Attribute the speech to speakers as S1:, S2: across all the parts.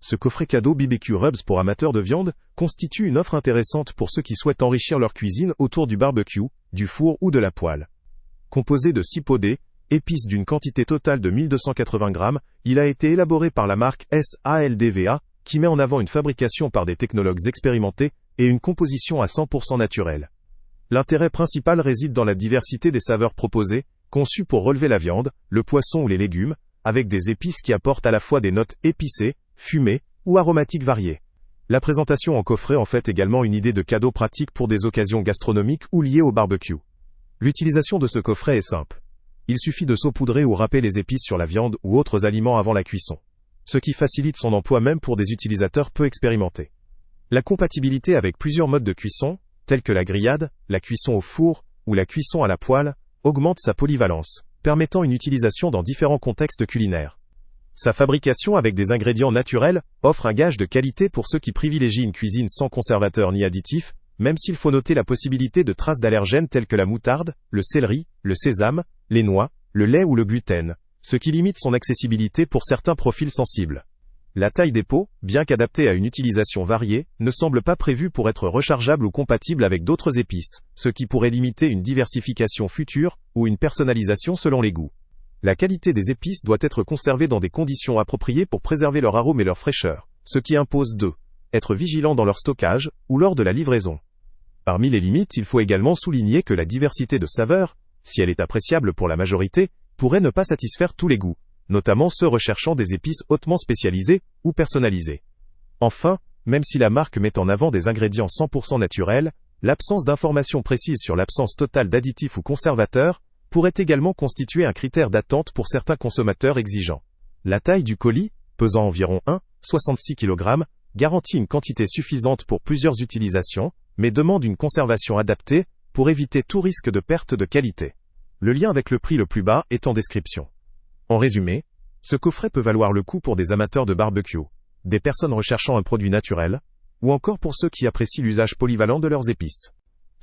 S1: Ce coffret cadeau BBQ Rubs pour amateurs de viande constitue une offre intéressante pour ceux qui souhaitent enrichir leur cuisine autour du barbecue, du four ou de la poêle. Composé de 6 pots d'épices d'une quantité totale de 1280 grammes, il a été élaboré par la marque SALDVA, qui met en avant une fabrication par des technologues expérimentés et une composition à 100% naturelle. L'intérêt principal réside dans la diversité des saveurs proposées, conçues pour relever la viande, le poisson ou les légumes, avec des épices qui apportent à la fois des notes épicées, fumées ou aromatiques variées. La présentation en coffret en fait également une idée de cadeau pratique pour des occasions gastronomiques ou liées au barbecue. L'utilisation de ce coffret est simple. Il suffit de saupoudrer ou râper les épices sur la viande ou autres aliments avant la cuisson, ce qui facilite son emploi même pour des utilisateurs peu expérimentés. La compatibilité avec plusieurs modes de cuisson, tels que la grillade, la cuisson au four ou la cuisson à la poêle, augmente sa polyvalence, permettant une utilisation dans différents contextes culinaires. Sa fabrication avec des ingrédients naturels offre un gage de qualité pour ceux qui privilégient une cuisine sans conservateurs ni additifs, même s'il faut noter la possibilité de traces d'allergènes telles que la moutarde, le céleri, le sésame, les noix, le lait ou le gluten, ce qui limite son accessibilité pour certains profils sensibles. La taille des pots, bien qu'adaptée à une utilisation variée, ne semble pas prévue pour être rechargeable ou compatible avec d'autres épices, ce qui pourrait limiter une diversification future ou une personnalisation selon les goûts. La qualité des épices doit être conservée dans des conditions appropriées pour préserver leur arôme et leur fraîcheur, ce qui impose être vigilant dans leur stockage ou lors de la livraison. Parmi les limites, il faut également souligner que la diversité de saveurs, si elle est appréciable pour la majorité, pourrait ne pas satisfaire tous les goûts, notamment ceux recherchant des épices hautement spécialisées ou personnalisées. Enfin, même si la marque met en avant des ingrédients 100% naturels, l'absence d'informations précises sur l'absence totale d'additifs ou conservateurs pourrait également constituer un critère d'attente pour certains consommateurs exigeants. La taille du colis, pesant environ 1,66 kg, garantit une quantité suffisante pour plusieurs utilisations, mais demande une conservation adaptée pour éviter tout risque de perte de qualité. Le lien avec le prix le plus bas est en description. En résumé, ce coffret peut valoir le coup pour des amateurs de barbecue, des personnes recherchant un produit naturel, ou encore pour ceux qui apprécient l'usage polyvalent de leurs épices.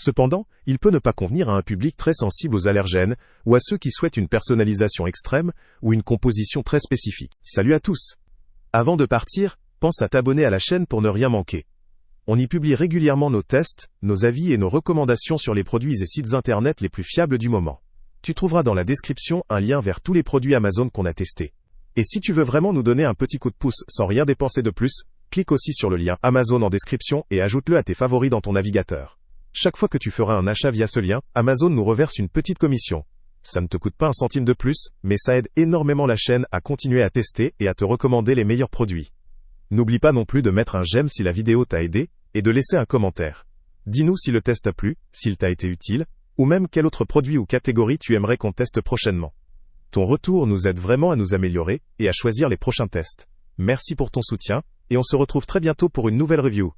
S1: Cependant, il peut ne pas convenir à un public très sensible aux allergènes, ou à ceux qui souhaitent une personnalisation extrême, ou une composition très spécifique. Salut à tous! Avant de partir, pense à t'abonner à la chaîne pour ne rien manquer. On y publie régulièrement nos tests, nos avis et nos recommandations sur les produits et sites internet les plus fiables du moment. Tu trouveras dans la description un lien vers tous les produits Amazon qu'on a testés. Et si tu veux vraiment nous donner un petit coup de pouce sans rien dépenser de plus, clique aussi sur le lien Amazon en description et ajoute-le à tes favoris dans ton navigateur. Chaque fois que tu feras un achat via ce lien, Amazon nous reverse une petite commission. Ça ne te coûte pas un centime de plus, mais ça aide énormément la chaîne à continuer à tester et à te recommander les meilleurs produits. N'oublie pas non plus de mettre un j'aime si la vidéo t'a aidé, et de laisser un commentaire. Dis-nous si le test t'a plu, s'il t'a été utile, ou même quel autre produit ou catégorie tu aimerais qu'on teste prochainement. Ton retour nous aide vraiment à nous améliorer et à choisir les prochains tests. Merci pour ton soutien, et on se retrouve très bientôt pour une nouvelle review.